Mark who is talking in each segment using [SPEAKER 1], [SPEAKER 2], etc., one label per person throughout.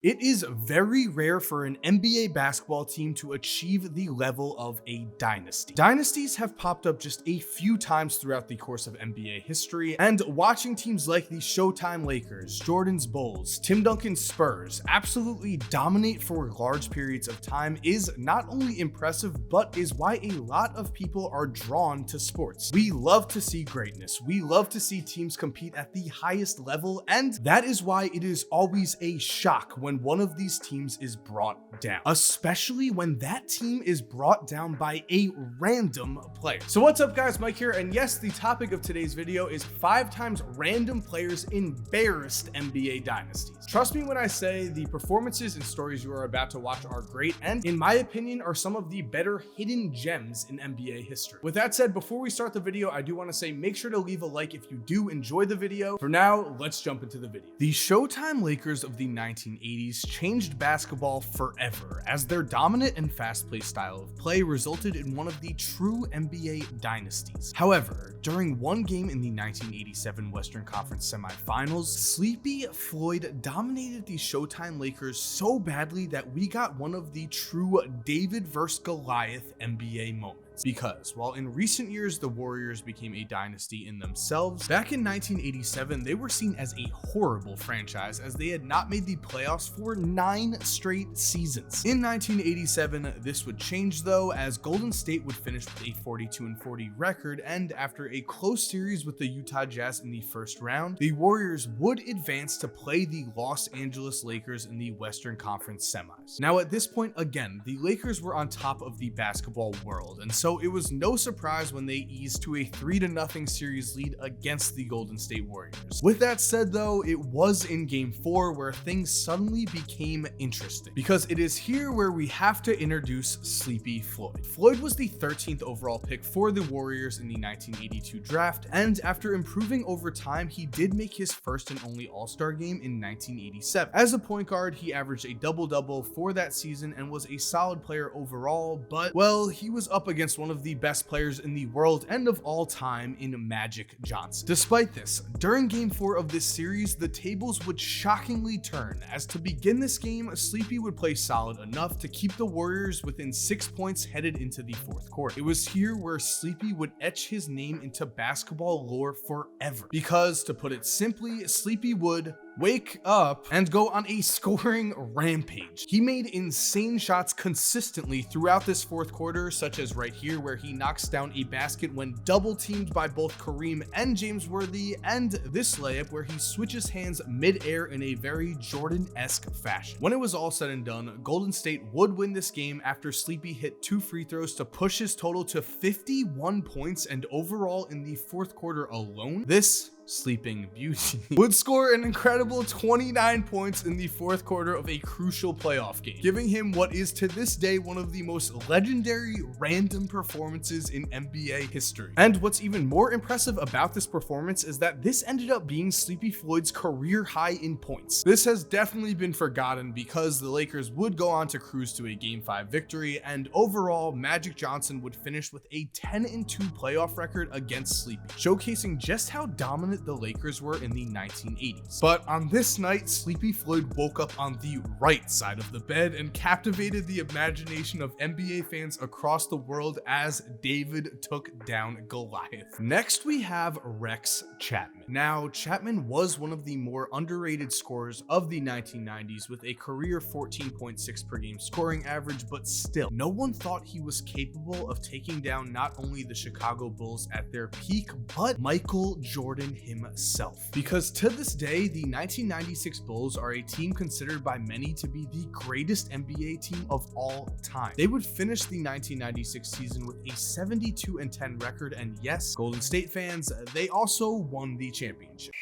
[SPEAKER 1] It is very rare for an NBA basketball team to achieve the level of a dynasty. Dynasties have popped up just a few times throughout the course of NBA history, and watching teams like the Showtime Lakers, Jordan's Bulls, Tim Duncan's Spurs absolutely dominate for large periods of time is not only impressive, but is why a lot of people are drawn to sports. We love to see greatness. We love to see teams compete at the highest level, and that is why it is always a shock when one of these teams is brought down, especially when that team is brought down by a random player. So what's up guys, Mike here, and yes, the topic of today's video is 5 times random players embarrassed NBA dynasties. Trust me when I say the performances and stories you are about to watch are great, and in my opinion are some of the better hidden gems in NBA history. With that said, before we start the video, I do want to say make sure to leave a like if you do enjoy the video. For now, let's jump into the video. The Showtime Lakers of the 1980s changed basketball forever, as their dominant and fast-paced style of play resulted in one of the true NBA dynasties. However, during one game in the 1987 Western Conference semifinals, sleepy Floyd dominated the Showtime Lakers so badly that we got one of the true David vs. Goliath NBA moments. Because while in recent years the Warriors became a dynasty in themselves, back in 1987 they were seen as a horrible franchise, as they had not made the playoffs for 9 straight seasons. In 1987 this would change though, as Golden State would finish with a 42-40 record, and after a close series with the Utah Jazz in the first round, the Warriors would advance to play the Los Angeles Lakers in the Western Conference semis. Now at this point again, the Lakers were on top of the basketball world, and so it was no surprise when they eased to a 3-0 series lead against the Golden State Warriors. With that said though, it was in game 4 where things suddenly became interesting, because it is here where we have to introduce Sleepy Floyd. Floyd was the 13th overall pick for the Warriors in the 1982 draft, and after improving over time, he did make his first and only All-Star game in 1987. As a point guard, he averaged a double-double for that season and was a solid player overall, but well, he was up against one of the best players in the world and of all time in Magic Johnson. Despite this, during game 4 of this series, the tables would shockingly turn, as to begin this game, Sleepy would play solid enough to keep the Warriors within 6 points headed into the fourth quarter. It was here where Sleepy would etch his name into basketball lore forever, because to put it simply, Sleepy would wake up and go on a scoring rampage. He made insane shots consistently throughout this fourth quarter, such as right here where he knocks down a basket when double teamed by both Kareem and James Worthy, and this layup where he switches hands mid-air in a very Jordan-esque fashion. When it was all said and done, Golden State would win this game after Sleepy hit 2 free throws to push his total to 51 points, and overall in the fourth quarter alone, this Sleeping Beauty would score an incredible 29 points in the fourth quarter of a crucial playoff game, giving him what is to this day one of the most legendary random performances in NBA history. And what's even more impressive about this performance is that this ended up being Sleepy Floyd's career high in points. This has definitely been forgotten because the Lakers would go on to cruise to a Game 5 victory, and overall Magic Johnson would finish with a 10-2 playoff record against Sleepy, showcasing just how dominant the Lakers were in the 1980s. But on this night, Sleepy Floyd woke up on the right side of the bed and captivated the imagination of NBA fans across the world as David took down Goliath. Next, we have Rex Chapman. Now, Chapman was one of the more underrated scorers of the 1990s with a career 14.6 per game scoring average, but still, no one thought he was capable of taking down not only the Chicago Bulls at their peak, but Michael Jordan himself. Because to this day, the 1996 Bulls are a team considered by many to be the greatest NBA team of all time. They would finish the 1996 season with a 72-10 record, and yes, Golden State fans, they also won the championship.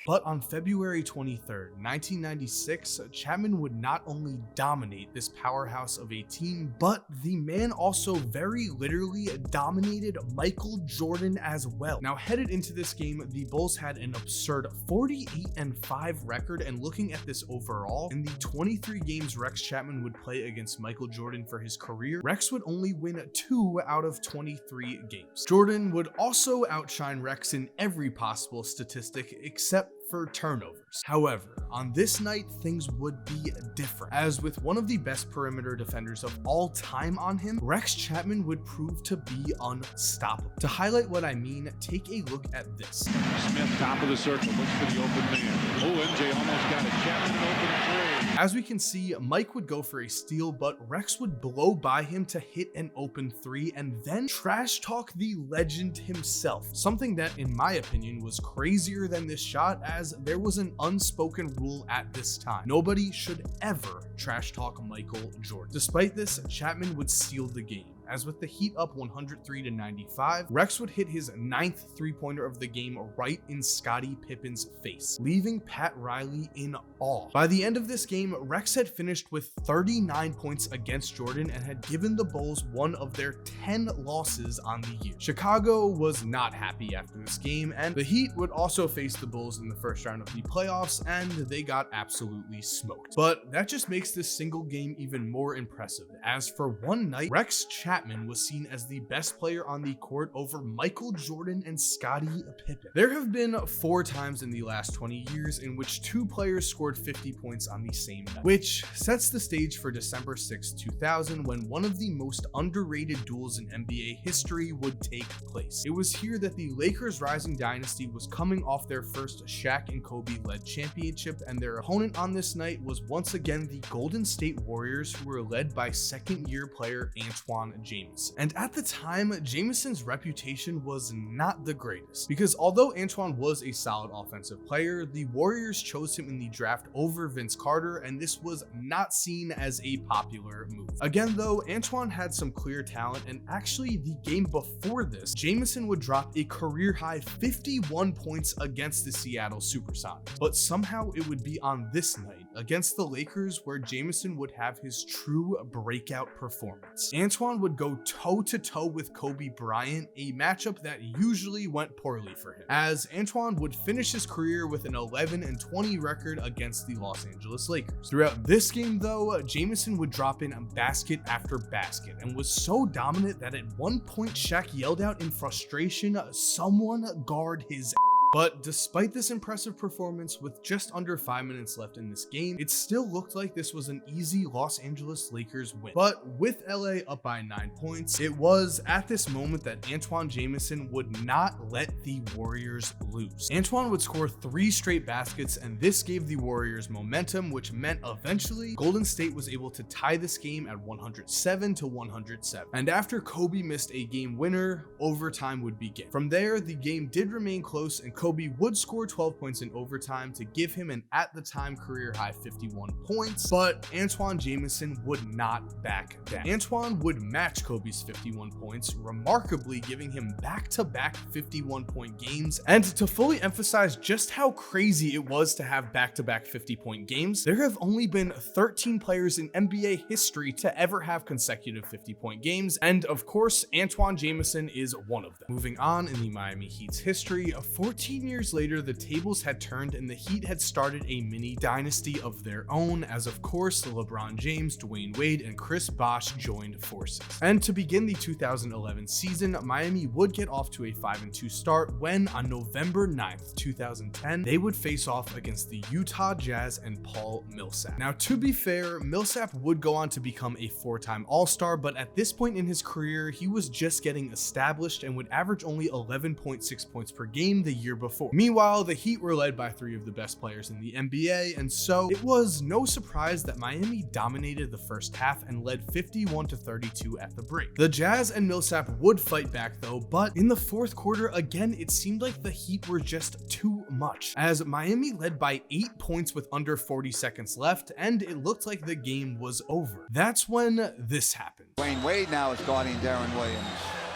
[SPEAKER 1] But on February 23rd, 1996, Chapman would not only dominate this powerhouse of a team, but the man also very literally dominated Michael Jordan as well. Now, headed into this game, the Bulls had an absurd 48-5 record, and looking at this overall, in the 23 games Rex Chapman would play against Michael Jordan for his career, Rex would only win 2 out of 23 games. Jordan would also outshine Rex in every possible statistic except for turnovers. However, on this night, things would be different, as with one of the best perimeter defenders of all time on him, Rex Chapman would prove to be unstoppable. To highlight what I mean, take a look at this.
[SPEAKER 2] Smith, top of the circle, looks for the open man. Oh, MJ almost got it. Chapman open three.
[SPEAKER 1] As we can see, Mike would go for a steal, but Rex would blow by him to hit an open three and then trash talk the legend himself. Something that, in my opinion, was crazier than this shot, as there was an unspoken rule at this time. Nobody should ever trash talk Michael Jordan. Despite this, Chapman would steal the game, as with the Heat up 103-95, Rex would hit his 9th three-pointer of the game right in Scottie Pippen's face, leaving Pat Riley in awe. By the end of this game, Rex had finished with 39 points against Jordan and had given the Bulls one of their 10 losses on the year. Chicago was not happy after this game, and the Heat would also face the Bulls in the first round of the playoffs, and they got absolutely smoked. But that just makes this single game even more impressive, as for one night, Rex Chapman was seen as the best player on the court over Michael Jordan and Scottie Pippen. There have been 4 times in the last 20 years in which 2 players scored 50 points on the same night, which sets the stage for December 6, 2000, when one of the most underrated duels in NBA history would take place. It was here that the Lakers' rising dynasty was coming off their first Shaq and Kobe-led championship, and their opponent on this night was once again the Golden State Warriors, who were led by second-year player Antoine Jamison. And at the time, Jamison's reputation was not the greatest, because although Antoine was a solid offensive player, the Warriors chose him in the draft over Vince Carter, and this was not seen as a popular move. Again though, Antoine had some clear talent, and actually the game before this, Jamison would drop a career-high 51 points against the Seattle Supersonics. But somehow it would be on this night, against the Lakers, where Jamison would have his true breakout performance. Antoine would go toe-to-toe with Kobe Bryant, a matchup that usually went poorly for him, as Antoine would finish his career with an 11-20 record against the Los Angeles Lakers. Throughout this game though, Jamison would drop in basket after basket, and was so dominant that at one point Shaq yelled out in frustration, "Someone guard his." But despite this impressive performance, with just under 5 minutes left in this game, it still looked like this was an easy Los Angeles Lakers win. But with LA up by 9 points, it was at this moment that Antoine Jamison would not let the Warriors lose. Antoine would score 3 straight baskets, and this gave the Warriors momentum, which meant eventually Golden State was able to tie this game at 107-107. And after Kobe missed a game winner, overtime would begin. From there, the game did remain close, and Kobe would score 12 points in overtime to give him an at the time career high 51 points, but Antoine Jamison would not back down. Antoine would match Kobe's 51 points, remarkably giving him back-to-back 51-point games. And to fully emphasize just how crazy it was to have back-to-back 50-point games, there have only been 13 players in NBA history to ever have consecutive 50-point games, and of course, Antoine Jamison is one of them. Moving on in the Miami Heat's history, 14 years later, the tables had turned and the Heat had started a mini dynasty of their own, as of course LeBron James, Dwayne Wade, and Chris Bosh joined forces. And to begin the 2011 season, Miami would get off to a 5-2 start when, on November 9th, 2010, they would face off against the Utah Jazz and Paul Millsap. Now, to be fair, Millsap would go on to become a 4-time All-Star, but at this point in his career, he was just getting established and would average only 11.6 points per game the year before. Meanwhile, the Heat were led by 3 of the best players in the NBA, and so it was no surprise that Miami dominated the first half and led 51-32 at the break. The Jazz and Millsap would fight back though, but in the fourth quarter, again, it seemed like the Heat were just too much, as Miami led by 8 points with under 40 seconds left, and it looked like the game was over. That's when this happened.
[SPEAKER 3] Dwayne Wade now is guarding Darren Williams.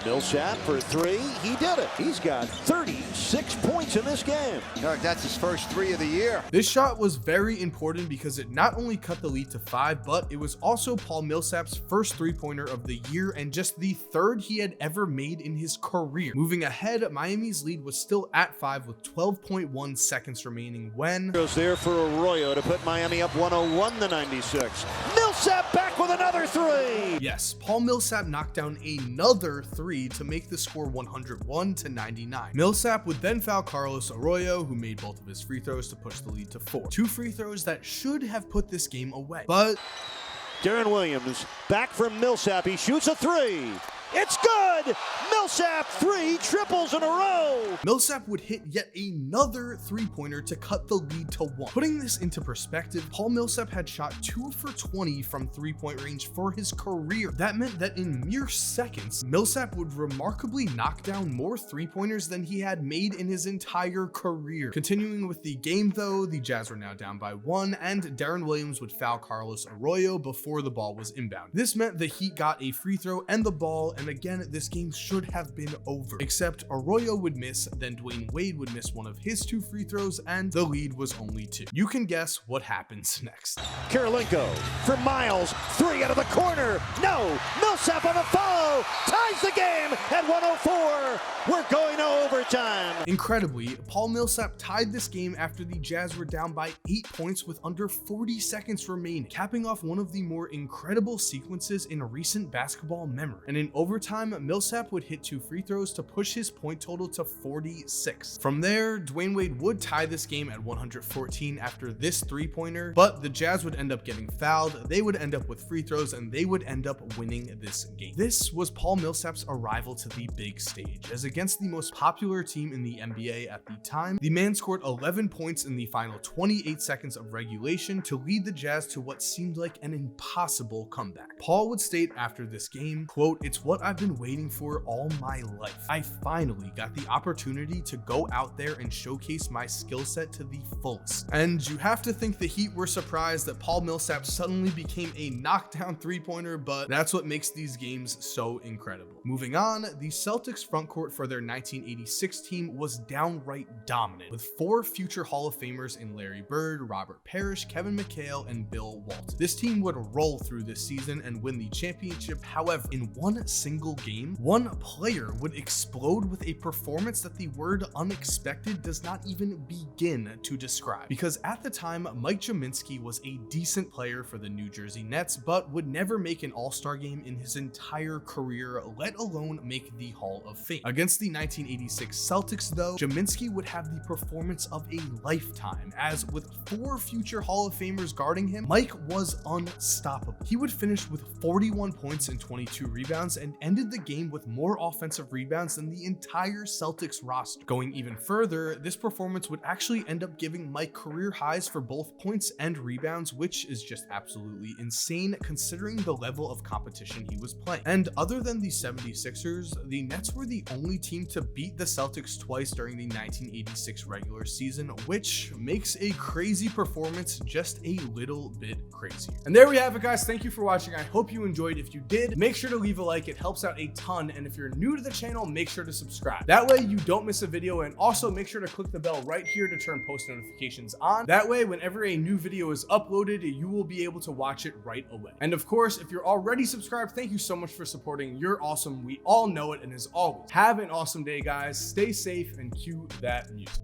[SPEAKER 4] Millsap for 3. He did it. He's got 36 points in this game.
[SPEAKER 3] That's his first 3 of the year.
[SPEAKER 1] This shot was very important because it not only cut the lead to 5, but it was also Paul Millsap's first 3-pointer of the year and just the 3rd he had ever made in his career. Moving ahead, Miami's lead was still at 5 with 12.1 seconds remaining when
[SPEAKER 4] Goes there for Arroyo to put Miami up 101-96. Millsap back with another 3.
[SPEAKER 1] Yes, Paul Millsap knocked down another 3 3 to make the score 101-99. Millsap would then foul Carlos Arroyo, who made both of his free throws to push the lead to 4. 2 free throws that should have put this game away. But
[SPEAKER 4] Deron Williams back from Millsap. He shoots a 3. It's good! Millsap 3 triples in a row!
[SPEAKER 1] Millsap would hit yet another three-pointer to cut the lead to 1. Putting this into perspective, Paul Millsap had shot 2 for 20 from three-point range for his career. That meant that in mere seconds, Millsap would remarkably knock down more three-pointers than he had made in his entire career. Continuing with the game though, the Jazz were now down by 1, and Deron Williams would foul Carlos Arroyo before the ball was inbound. This meant the Heat got a free throw and the ball, and again, this game should have been over. Except Arroyo would miss, then Dwayne Wade would miss one of his 2 free throws, and the lead was only 2. You can guess what happens next.
[SPEAKER 4] Karolinko for Miles, 3 out of the corner. No, Millsap on the follow, ties the game at 104. We're going to overtime.
[SPEAKER 1] Incredibly, Paul Millsap tied this game after the Jazz were down by 8 points with under 40 seconds remaining, capping off one of the more incredible sequences in recent basketball memory. And in overtime, Millsap would hit 2 free throws to push his point total to 46. From there, Dwayne Wade would tie this game at 114 after this three-pointer, but the Jazz would end up getting fouled, they would end up with free throws, and they would end up winning this game. This was Paul Millsap's arrival to the big stage, as against the most popular team in the NBA at the time, the man scored 11 points in the final 28 seconds of regulation to lead the Jazz to what seemed like an impossible comeback. Paul would state after this game, quote, "It's what I've been waiting for all my life. I finally got the opportunity to go out there and showcase my skill set to the fullest." And you have to think the Heat were surprised that Paul Millsap suddenly became a knockdown three-pointer, but that's what makes these games so incredible. Moving on, the Celtics front court for their 1986 team was downright dominant, with 4 future Hall of Famers in Larry Bird, Robert Parrish, Kevin McHale, and Bill Walton. This team would roll through this season and win the championship. However, in one single game, one player would explode with a performance that the word unexpected does not even begin to describe. Because at the time, Mike Kaminsky was a decent player for the New Jersey Nets, but would never make an All-Star game in his entire career, let alone make the Hall of Fame. Against the 1986 Celtics though, Kaminsky would have the performance of a lifetime, as with 4 future Hall of Famers guarding him, Mike was unstoppable. He would finish with 41 points and 22 rebounds and ended the game with more offensive rebounds than the entire Celtics roster. Going even further, this performance would actually end up giving Mike career highs for both points and rebounds, which is just absolutely insane considering the level of competition he was playing. And other than the 76ers, the Nets were the only team to beat the Celtics twice during the 1986 regular season, which makes a crazy performance just a little bit crazier. And there we have it, guys. Thank you for watching. I hope you enjoyed. If you did, make sure to leave a like. It helps out a ton. And if you're new to the channel, make sure to subscribe. That way you don't miss a video, and also make sure to click the bell right here to turn post notifications on. That way, whenever a new video is uploaded, you will be able to watch it right away. And of course, if you're already subscribed, thank you so much for supporting. You're awesome. We all know it. And as always, have an awesome day, guys. Stay safe and cue that music.